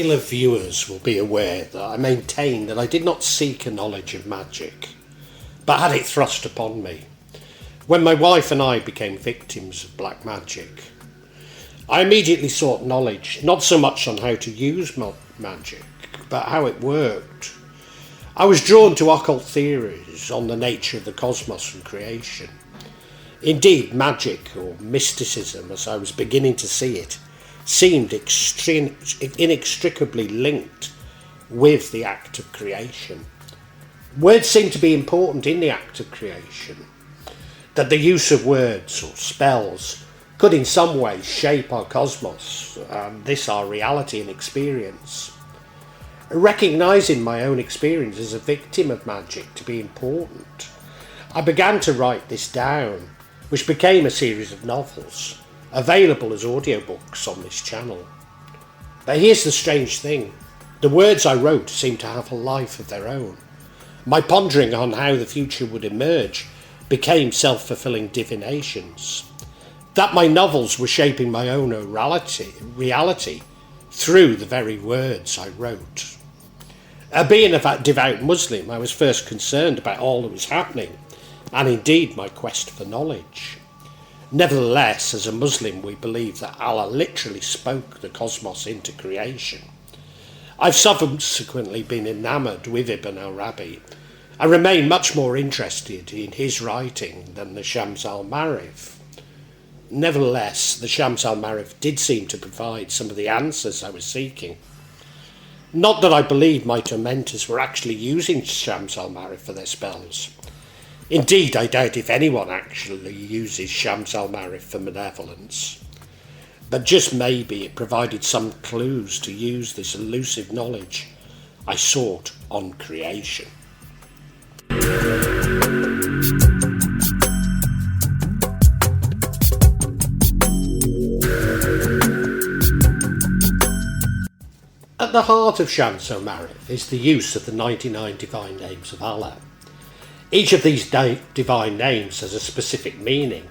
regular viewers will be aware that I maintain that I did not seek a knowledge of magic, but had it thrust upon me when my wife and I became victims of black magic. I immediately sought knowledge, not so much on how to use magic, but how it worked. I was drawn to occult theories on the nature of the cosmos and creation. Indeed, magic, or mysticism as I was beginning to see it, seemed inextricably linked with the act of creation. Words seemed to be important in the act of creation, that the use of words or spells could in some way shape our cosmos, this our reality and experience. Recognising my own experience as a victim of magic to be important, I began to write this down, which became a series of novels, available as audiobooks on this channel. But here's the strange thing. The words I wrote seemed to have a life of their own. My pondering on how the future would emerge became self-fulfilling divinations. That my novels were shaping my own reality through the very words I wrote. Being a devout Muslim, I was first concerned about all that was happening, and indeed my quest for knowledge. Nevertheless, as a Muslim, we believe that Allah literally spoke the cosmos into creation. I've subsequently been enamoured with Ibn Arabi. I remain much more interested in his writing than the Shams al-Ma'arif. Nevertheless, the Shams al-Ma'arif did seem to provide some of the answers I was seeking. Not that I believe my tormentors were actually using Shams al-Ma'arif for their spells. Indeed, I doubt if anyone actually uses Shams al-Ma'arif for malevolence. But just maybe it provided some clues to use this elusive knowledge I sought on creation. At the heart of Shams al-Ma'arif is the use of the 99 divine names of Allah. Each of these divine names has a specific meaning,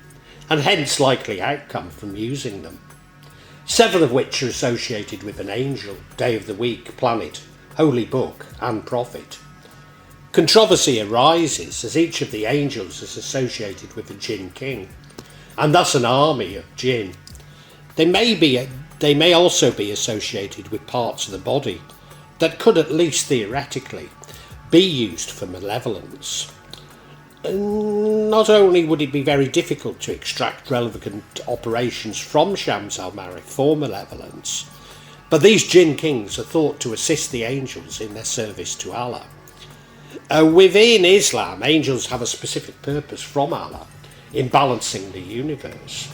and hence likely outcome from using them. 7 of which are associated with an angel, day of the week, planet, holy book, and prophet. Controversy arises as each of the angels is associated with a jinn king, and thus an army of jinn. They may also be associated with parts of the body that could, at least theoretically, be used for malevolence. Not only would it be very difficult to extract relevant operations from Shams al-Ma'arif for malevolence, but these jinn kings are thought to assist the angels in their service to Allah. Within Islam, angels have a specific purpose from Allah in balancing the universe.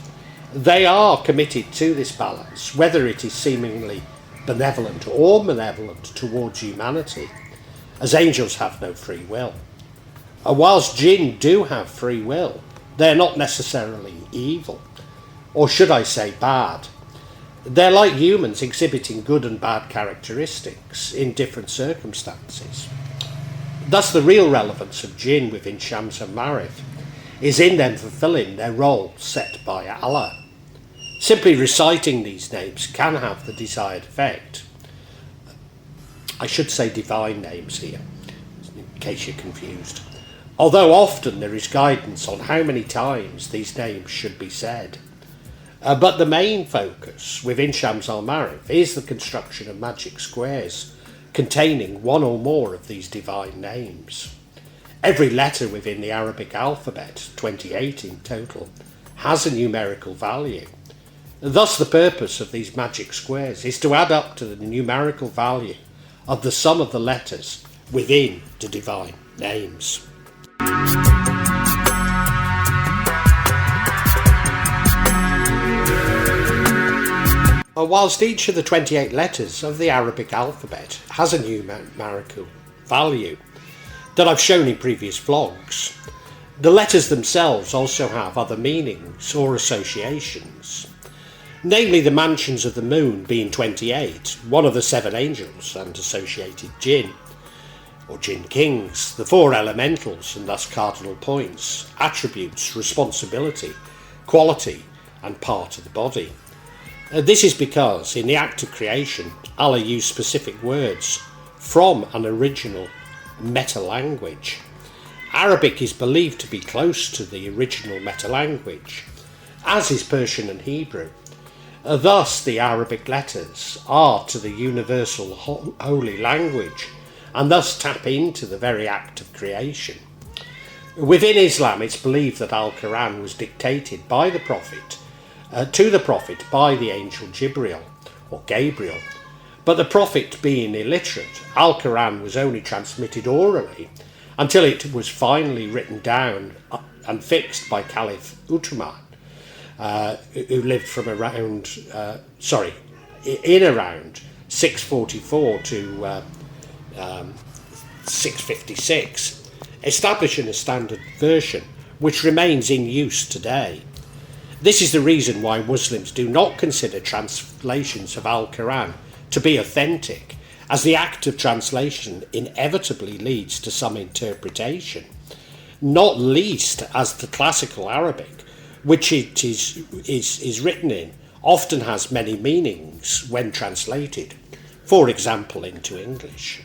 They are committed to this balance, whether it is seemingly benevolent or malevolent towards humanity, as angels have no free will. Whilst jinn do have free will, they're not necessarily evil, or should I say bad. They're like humans, exhibiting good and bad characteristics in different circumstances. Thus the real relevance of jinn within Shams al-Ma'arif is in them fulfilling their role set by Allah. Simply reciting these names can have the desired effect. I should say divine names here, in case you're confused. Although often there is guidance on how many times these names should be said. But the main focus within Shams al-Ma'arif is the construction of magic squares containing one or more of these divine names. Every letter within the Arabic alphabet, 28 in total, has a numerical value. Thus the purpose of these magic squares is to add up to the numerical value of the sum of the letters within the divine names. Whilst each of the 28 letters of the Arabic alphabet has a numerical value that I've shown in previous vlogs, the letters themselves also have other meanings or associations, namely the mansions of the moon being 28, one of the 7 angels and associated jinn, or jinn kings, the 4 elementals and thus cardinal points, attributes, responsibility, quality and part of the body. This is because in the act of creation, Allah used specific words from an original meta-language. Arabic is believed to be close to the original meta-language, as is Persian and Hebrew. Thus, the Arabic letters are to the universal holy language, and thus tap into the very act of creation. Within Islam, it's believed that Al-Quran was dictated by the Prophet, to the Prophet by the angel Jibril, or Gabriel. But the Prophet being illiterate, Al-Quran was only transmitted orally until it was finally written down and fixed by Caliph Uthman, who lived from around 644 to 656, establishing a standard version which remains in use today. This is the reason why Muslims do not consider translations of Al-Quran to be authentic, as the act of translation inevitably leads to some interpretation, not least as the classical Arabic, which it is written in, often has many meanings when translated, for example into English.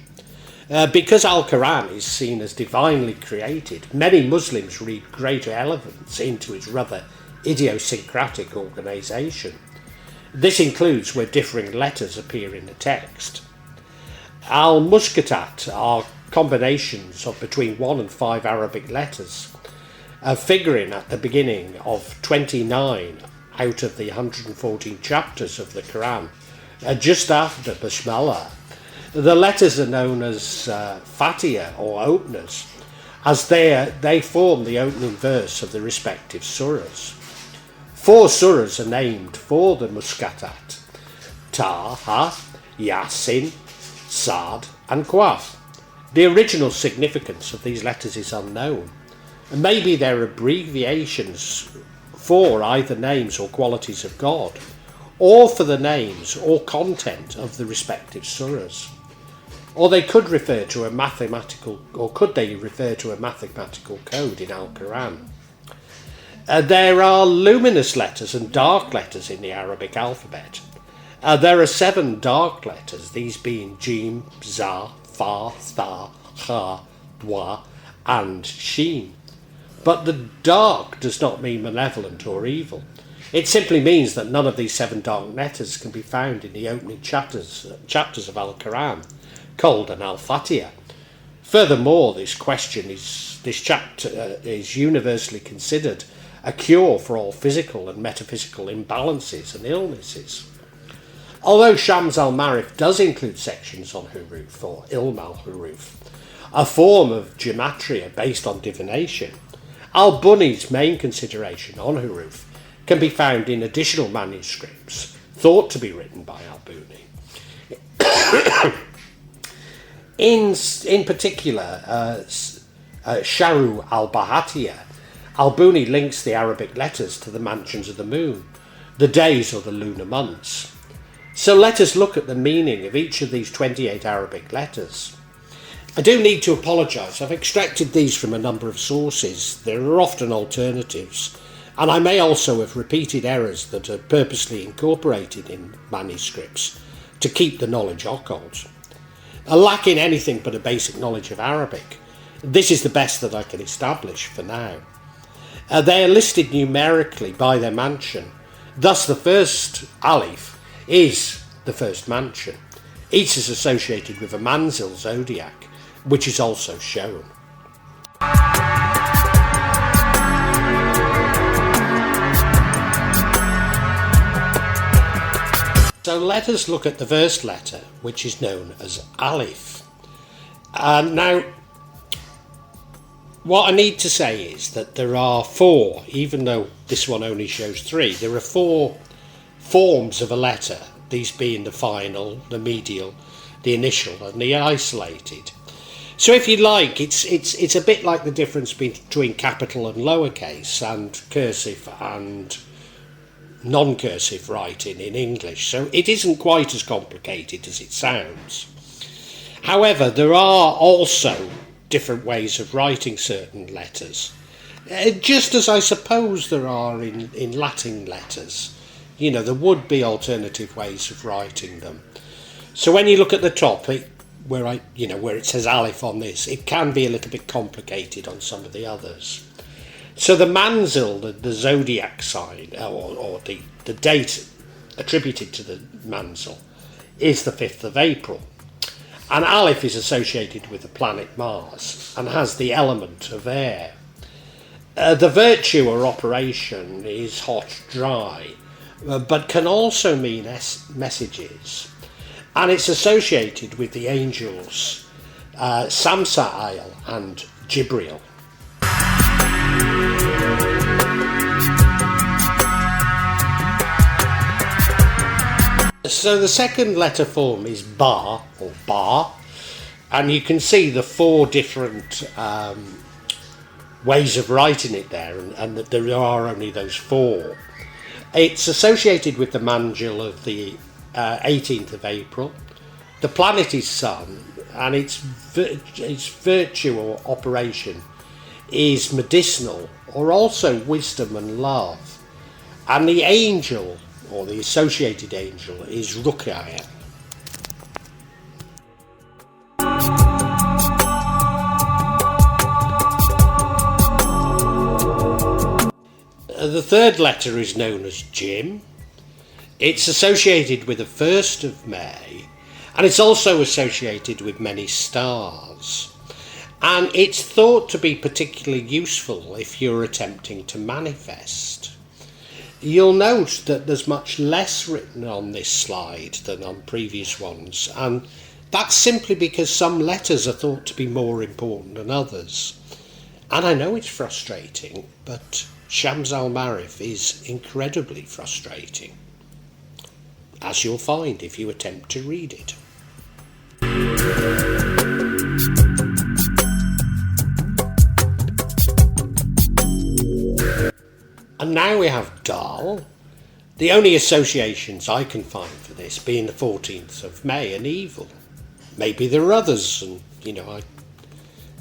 Because Al-Quran is seen as divinely created, many Muslims read greater elements into its rather idiosyncratic organisation. This includes where differing letters appear in the text. Al-Mushkatat are combinations of between 1 and 5 Arabic letters, figuring at the beginning of 29 out of the 114 chapters of the Quran, just after Basmala. The letters are known as Fatiha, or openers, as they form the opening verse of the respective surahs. 4 surahs are named for the Mushkatat: Taha, Yasin, Sad and Qaf. The original significance of these letters is unknown, and maybe they're abbreviations for either names or qualities of God, or for the names or content of the respective surahs. Or they could refer to a mathematical code in Al-Quran. There are luminous letters and dark letters in the Arabic alphabet. There are 7 dark letters, these being Jim, Za, Fa, Tha, Kha, Dwa and Shin. But the dark does not mean malevolent or evil. It simply means that none of these 7 dark letters can be found in the opening chapters of Al-Quran, called an Al-Fatiha. Furthermore, this chapter is universally considered a cure for all physical and metaphysical imbalances and illnesses. Although Shams al-Ma'arif does include sections on Huruf, or Ilm al-Huruf, a form of gematria based on divination, Al-Buni's main consideration on Huruf can be found in additional manuscripts thought to be written by Al-Buni. In particular, Sharu al-Bahatiyah, Al-Buni links the Arabic letters to the mansions of the moon, the days or the lunar months. So let us look at the meaning of each of these 28 Arabic letters. I do need to apologise. I've extracted these from a number of sources. There are often alternatives, and I may also have repeated errors that are purposely incorporated in manuscripts to keep the knowledge occult. Lacking anything but a basic knowledge of Arabic, this is the best that I can establish for now. They are listed numerically by their mansion. Thus the first Alif is the first mansion. Each is associated with a Manzil zodiac, which is also shown. So let us look at the first letter, which is known as Alif. Now, what I need to say is that there are 4, even though this one only shows 3, there are 4 forms of a letter, these being the final, the medial, the initial and the isolated. So if you like, it's a bit like the difference between capital and lowercase and cursive and non-cursive writing in English. So it isn't quite as complicated as it sounds. However, there are also different ways of writing certain letters, just as I suppose there are in Latin letters. there would be alternative ways of writing them. So when you look at the top, where it says Aleph on this, it can be a little bit complicated on some of the others. So the manzil, the zodiac sign, or the date attributed to the manzil, is the 5th of April. And Aleph is associated with the planet Mars and has the element of air. The virtue or operation is hot, dry, but can also mean messages. And it's associated with the angels Samsa'il and Jibril. So the second letter form is Ba, or Ba, and you can see the 4 different ways of writing it there, and that there are only those 4. It's associated with the manjil of the 18th of April. The planet is Sun, and its virtue or operation is medicinal, or also wisdom and love. And the angel, or the associated angel, is Ruqayya. The third letter is known as Jim. It's associated with the 1st of May, and it's also associated with many stars. And it's thought to be particularly useful if you're attempting to manifest. You'll note that there's much less written on this slide than on previous ones, and that's simply because some letters are thought to be more important than others. And I know it's frustrating, but Shams al-Ma'arif is incredibly frustrating, as you'll find if you attempt to read it. And now we have Dal, the only associations I can find for this being the 14th of May and evil. Maybe there are others, and I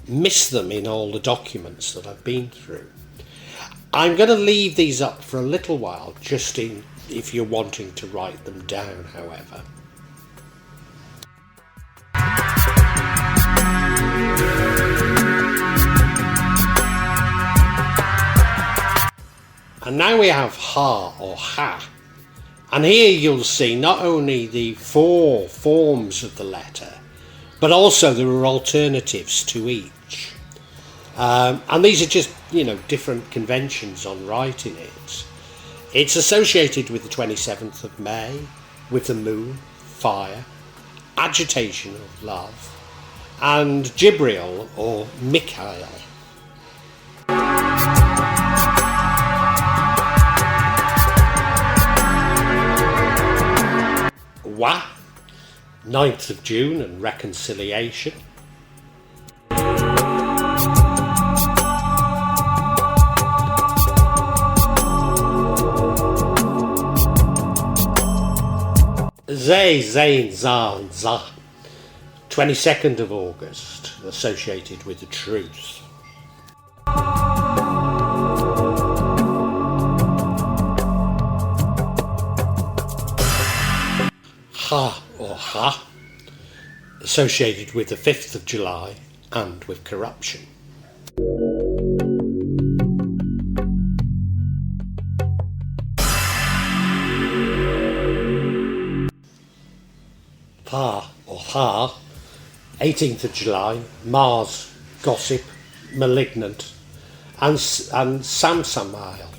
miss them in all the documents that I've been through. I'm going to leave these up for a little while, just if you're wanting to write them down, however. And now we have Ha, or Ha. And here you'll see not only the 4 forms of the letter, but also there are alternatives to each. And these are just, different conventions on writing it. It's associated with the 27th of May, with the moon, fire, agitation of love, and Jibril, or Mikhail. Wa, 9th of June and reconciliation. Zay, Zain, Zan, Za, 22nd of August, associated with the truth. Ha, or Ha, associated with the 5th of July and with corruption. Pa, or Ha, 18th of July, Mars, gossip, malignant, and Samsa'il.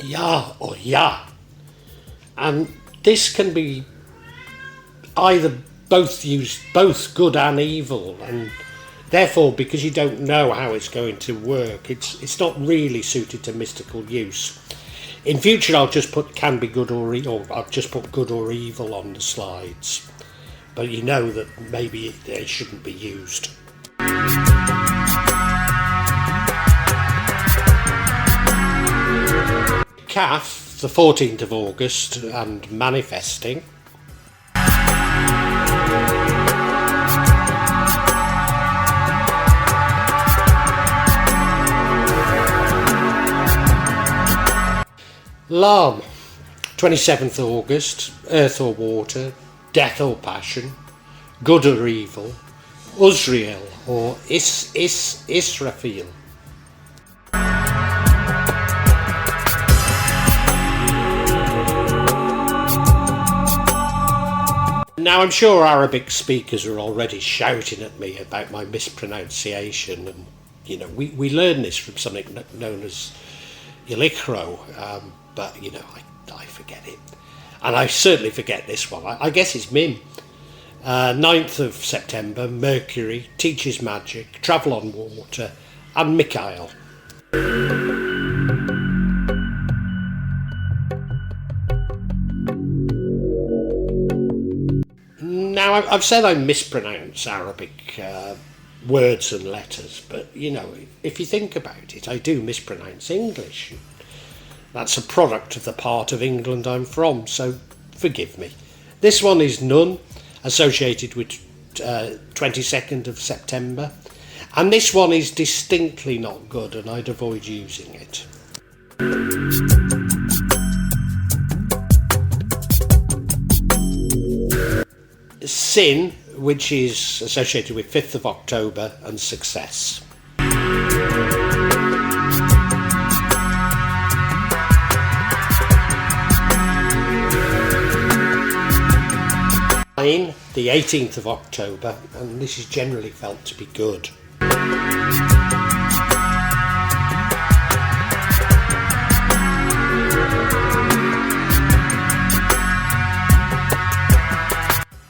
Ya, or Ya, and this can be either both good and evil, and therefore, because you don't know how it's going to work, it's not really suited to mystical use. In future, I'll just put can be good or I'll just put good or evil on the slides, but you know that maybe they shouldn't be used. Kaf, the 14th of August, and manifesting. Lam, 27th August, earth or water, death or passion, good or evil, Uzrael or Israfil. Now I'm sure Arabic speakers are already shouting at me about my mispronunciation, and you know we learn this from something known as Ilikro, but you know I forget it, and I certainly forget this one. I guess it's Mim. 9th of September, Mercury, teaches magic, travel on water, and Mikhail. Now, I've said I mispronounce Arabic words and letters, but you know, if you think about it, I do mispronounce English. That's a product of the part of England I'm from, so forgive me. This one is Nun, associated with 22nd of September, and this one is distinctly not good, and I'd avoid using it. Sin, which is associated with 5th of October and success. The 18th of October, and this is generally felt to be good.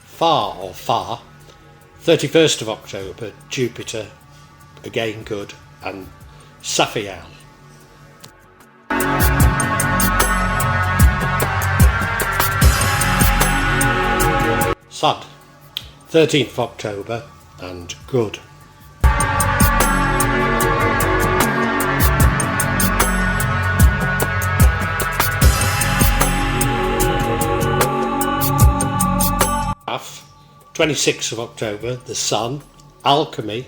Far or Far, 31st of October, Jupiter, again good, and Safiel. Sad, 13th of October, and good. Af, 26th of October, the Sun, Alchemy,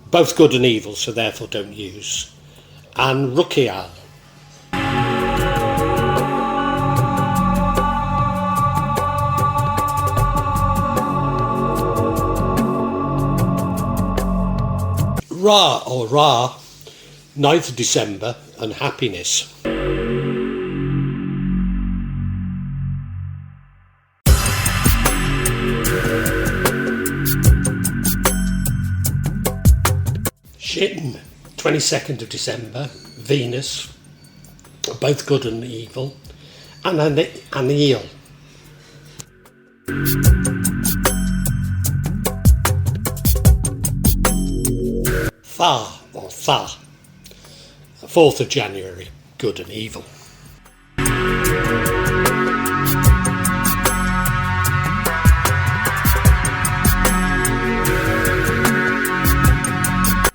both good and evil, so therefore don't use, and Rukial. Ra or Ra, 9th of December, and happiness. Shin, 22nd of December, Venus, both good and evil, and Anil. Tha or Tha, 4th of January, good and evil.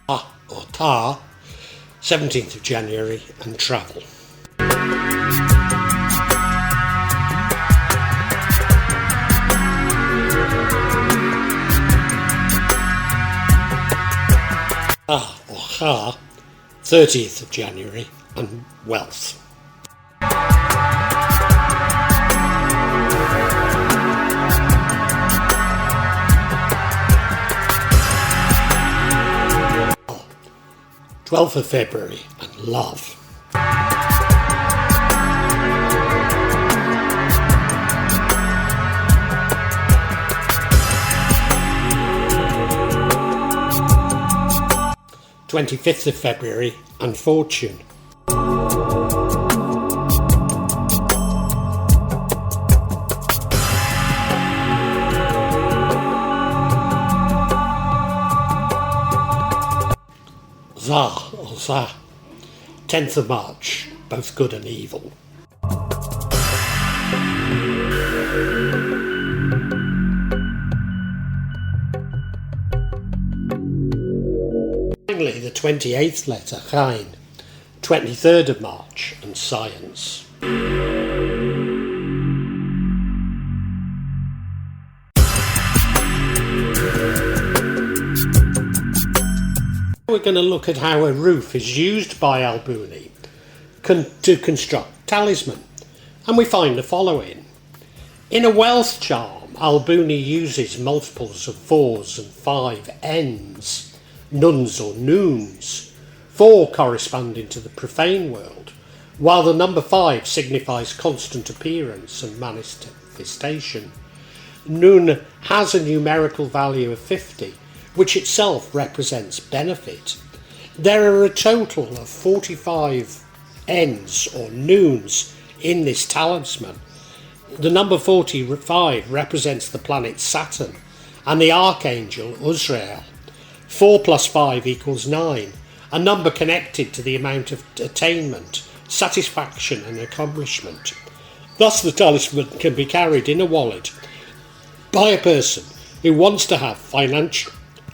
Ta or Ta, 17th of January, and travel. Ha or Ha, 30th of January, and wealth. Oh, 12th of February, and love. Twenty-fifth of February, and fortune. Za or Za, 10th of March, both good and evil. Finally, the 28th letter, Chain, 23rd of March, and science. We're going to look at how a roof is used by Al-Buni to construct talisman, and we find the following. In a wealth charm, Al-Buni uses multiples of 4s and 5 ends, nuns or noons, 4 corresponding to the profane world, while the number 5 signifies constant appearance and manifestation. Nun has a numerical value of 50, which itself represents benefit. There are a total of 45 ends or noons in this talisman. The number 45 represents the planet Saturn and the archangel Uzrael. 4 plus 5 equals 9, a number connected to the amount of attainment, satisfaction and accomplishment. Thus the talisman can be carried in a wallet by a person who wants to have financial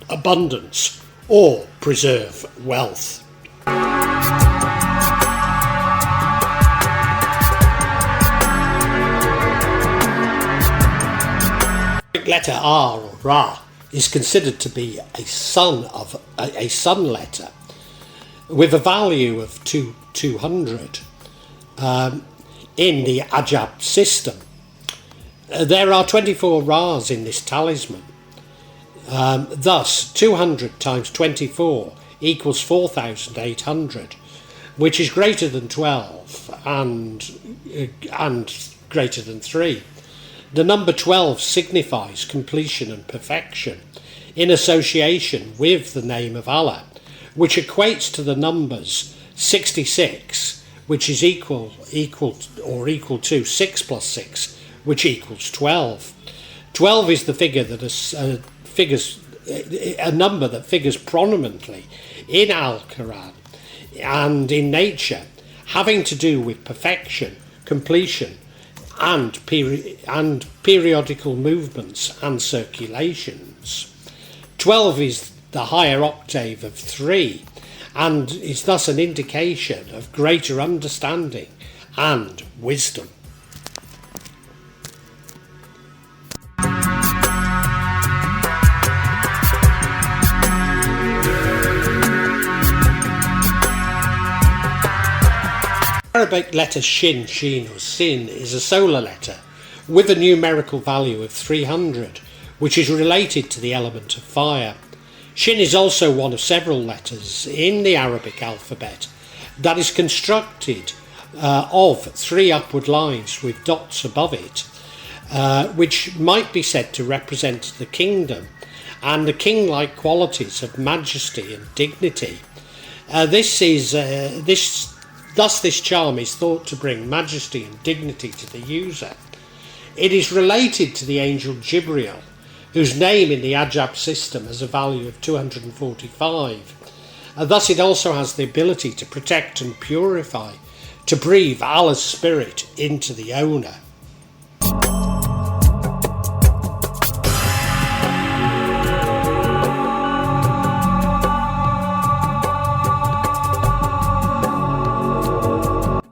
abundance or preserve wealth. Letter R or Ra is considered to be a sun letter with a value of 200 in the Ajab system. There are 24 Ra's in this talisman. Thus 200 times 24 equals 4,800, which is greater than 12 and greater than 3. The number 12 signifies completion and perfection in association with the name of Allah, which equates to the numbers 66, which is equal to 6 plus 6, which equals 12. 12 is the figure that a number that figures prominently in Al-Quran and in nature, having to do with perfection, completion, and periodical movements and circulations. 12 is the higher octave of 3 and is thus an indication of greater understanding and wisdom. Arabic letter Shin, Sheen or Sin is a solar letter with a numerical value of 300, which is related to the element of fire. Shin is also one of several letters in the Arabic alphabet that is constructed of 3 upward lines with dots above it, which might be said to represent the kingdom and the king-like qualities of majesty and dignity. Thus this charm is thought to bring majesty and dignity to the user. It is related to the angel Jibril, whose name in the Ajab system has a value of 245. Thus it also has the ability to protect and purify, to breathe Allah's spirit into the owner.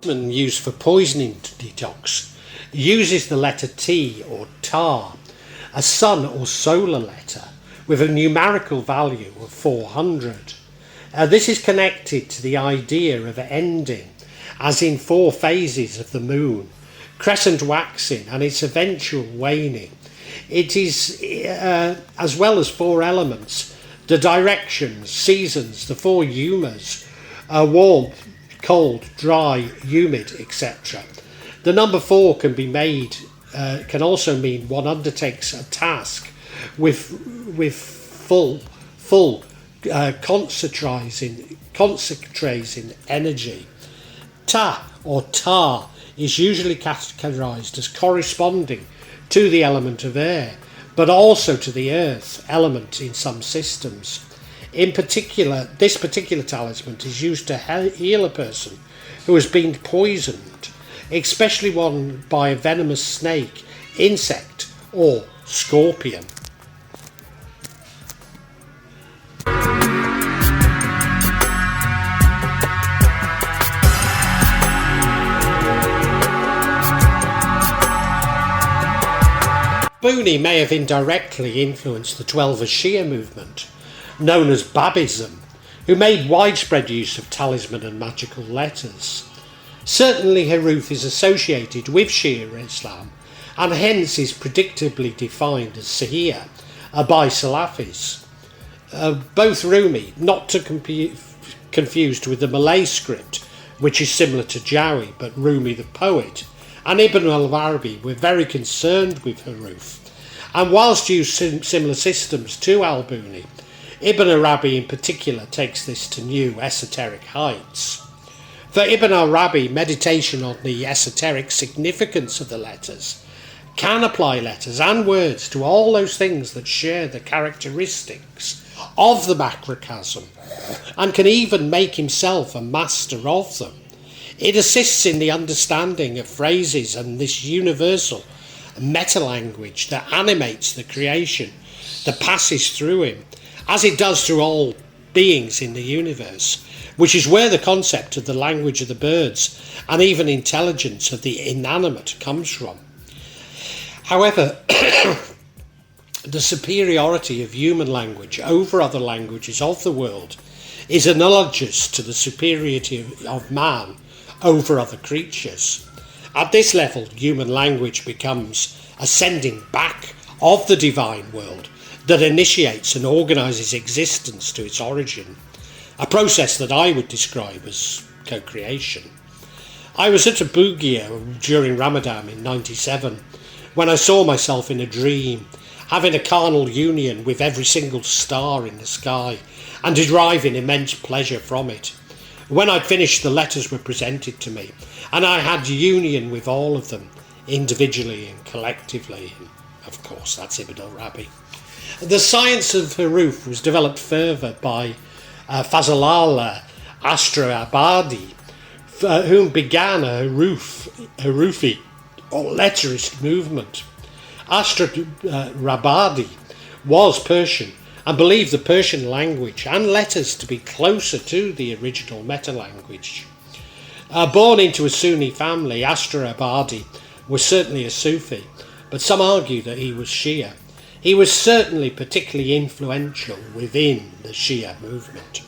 Used for poisoning detox uses the letter T or Tar, a sun or solar letter with a numerical value of 400. This is connected to the idea of ending, as in 4 phases of the moon, crescent waxing and its eventual waning. It is, as well as 4 elements, the directions, seasons, the 4 humours, warm, cold, dry, humid, etc. The number 4 can also mean one undertakes a task with full concentrating energy. Ta or tar is usually categorized as corresponding to the element of air, but also to the earth element in some systems. In particular, this particular talisman is used to heal a person who has been poisoned, especially one by a venomous snake, insect or scorpion. Al-Buni may have indirectly influenced the 12 Shia movement, known as Babism, who made widespread use of talisman and magical letters. Certainly Huruf is associated with Shia Islam and hence is predictably defined as Sahih by Salafis. Both Rumi, not to confused with the Malay script, which is similar to Jawi, but Rumi the poet, and Ibn al-Arabi were very concerned with Huruf, and whilst used similar systems to Al-Buni, Ibn Arabi in particular takes this to new esoteric heights. For Ibn Arabi, meditation on the esoteric significance of the letters can apply letters and words to all those things that share the characteristics of the macrocosm, and can even make himself a master of them. It assists in the understanding of phrases and this universal meta-language that animates the creation that passes through him, as it does through all beings in the universe, which is where the concept of the language of the birds and even intelligence of the inanimate comes from. However, the superiority of human language over other languages of the world is analogous to the superiority of man over other creatures. At this level, human language becomes a sending back of the divine world that initiates and organises existence to its origin, a process that I would describe as co-creation. I was at a Bugia during Ramadan in '97 when I saw myself in a dream, having a carnal union with every single star in the sky and deriving immense pleasure from it. When I'd finished, the letters were presented to me, and I had union with all of them, individually and collectively. Of course, that's Ibn al-Arabi. The science of Huruf was developed further by Fazl Astra-Abadi, whom began a Hurufi or letterist movement. Astra-Abadi was Persian and believed the Persian language and letters to be closer to the original meta-language. Born into a Sunni family, Astra-Abadi was certainly a Sufi, but some argue that he was Shia. He was certainly particularly influential within the Shia movement.